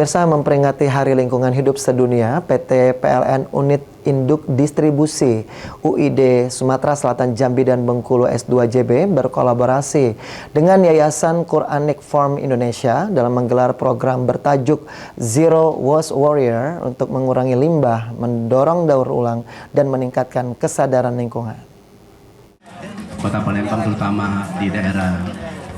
Pemirsa, memperingati Hari Lingkungan Hidup Sedunia, PT PLN Unit Induk Distribusi UID Sumatera Selatan Jambi dan Bengkulu S2JB berkolaborasi dengan Yayasan Quranic Forum Indonesia dalam menggelar program bertajuk Zero Waste Warrior untuk mengurangi limbah, mendorong daur ulang, dan meningkatkan kesadaran lingkungan. Kota Palembang terutama di daerah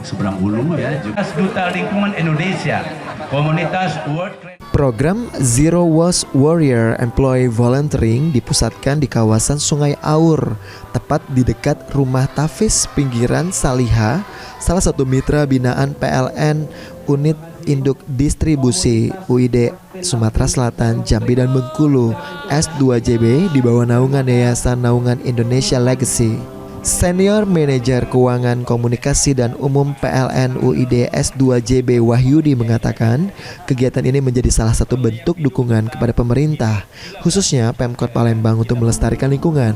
seberang Hulu ya juga. Duta Lingkungan Indonesia, komunitas World. Program Zero Waste Warrior Employee Volunteering dipusatkan di kawasan Sungai Aur, tepat di dekat rumah Tafis pinggiran Saliha, salah satu mitra binaan PLN Unit Induk Distribusi UID Sumatera Selatan, Jambi dan Bengkulu S2JB di bawah naungan Yayasan Naungan Indonesia Legacy. Senior Manajer Keuangan Komunikasi dan Umum PLN UID S2JB Wahyudi mengatakan kegiatan ini menjadi salah satu bentuk dukungan kepada pemerintah, khususnya Pemkot Palembang untuk melestarikan lingkungan.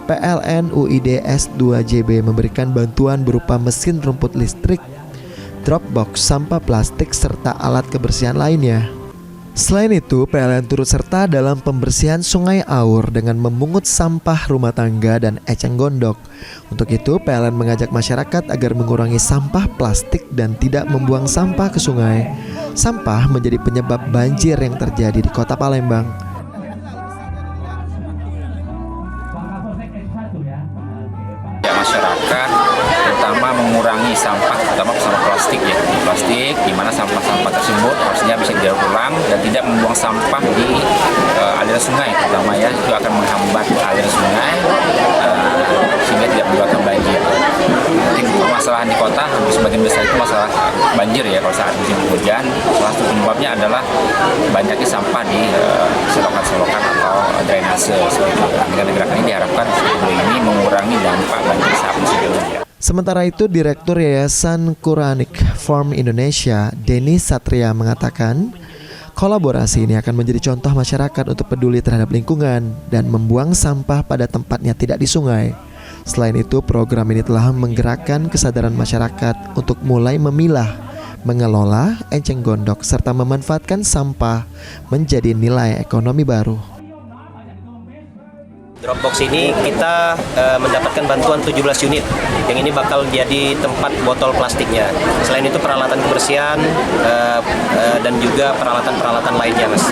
PLN UID S2JB memberikan bantuan berupa mesin rumput listrik, drop box sampah plastik, serta alat kebersihan lainnya. Selain itu, PLN turut serta dalam pembersihan Sungai Aur dengan memungut sampah rumah tangga dan eceng gondok. Untuk itu, PLN mengajak masyarakat agar mengurangi sampah plastik dan tidak membuang sampah ke sungai. Sampah menjadi penyebab banjir yang terjadi di Kota Palembang. Masyarakat terutama mengurangi sampah, terutama sampah plastik ya, plastik di mana sampah-sampah tersebut harusnya bisa didaur ulang dan tidak membuang sampah di aliran sungai, terutama ya itu akan menghambat aliran sungai sehingga tidak menyebabkan banjir. Mungkin permasalahan di kota sebagian besar itu masalah banjir ya kalau saat musim hujan. Salah satu penyebabnya adalah banyaknya sampah di selokan-selokan atau drainase. Dengan gerakan ini diharapkan ini mengurangi dampak banjir saat musim hujan. Sementara itu, Direktur Yayasan Quranic Forum Indonesia, Denny Satria mengatakan, kolaborasi ini akan menjadi contoh masyarakat untuk peduli terhadap lingkungan dan membuang sampah pada tempatnya, tidak di sungai. Selain itu, program ini telah menggerakkan kesadaran masyarakat untuk mulai memilah, mengelola eceng gondok, serta memanfaatkan sampah menjadi nilai ekonomi baru. Dropbox ini kita mendapatkan bantuan 17 unit yang ini bakal jadi tempat botol plastiknya. Selain itu peralatan kebersihan dan juga peralatan-peralatan lainnya, Mas.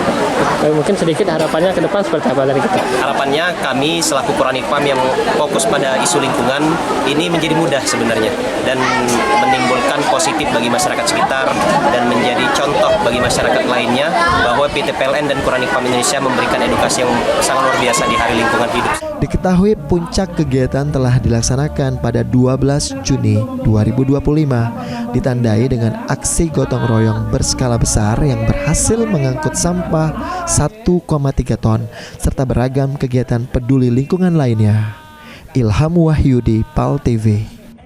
Mungkin sedikit harapannya ke depan seperti apa dari kita? Harapannya kami selaku Quranic Forum yang fokus pada isu lingkungan ini menjadi mudah sebenarnya dan menimbulkan positif bagi masyarakat sekitar dan menjadi contoh bagi masyarakat lainnya bahwa PT PLN dan Quranic Forum Indonesia memberikan edukasi yang sangat luar biasa di Hari Lingkungan Hidup. Diketahui puncak kegiatan telah dilaksanakan pada 12 Juni 2025, ditandai dengan aksi gotong royong berskala besar yang berhasil mengangkut sampah 1,3 ton, serta beragam kegiatan peduli lingkungan lainnya. Ilham Wahyudi, PAL TV.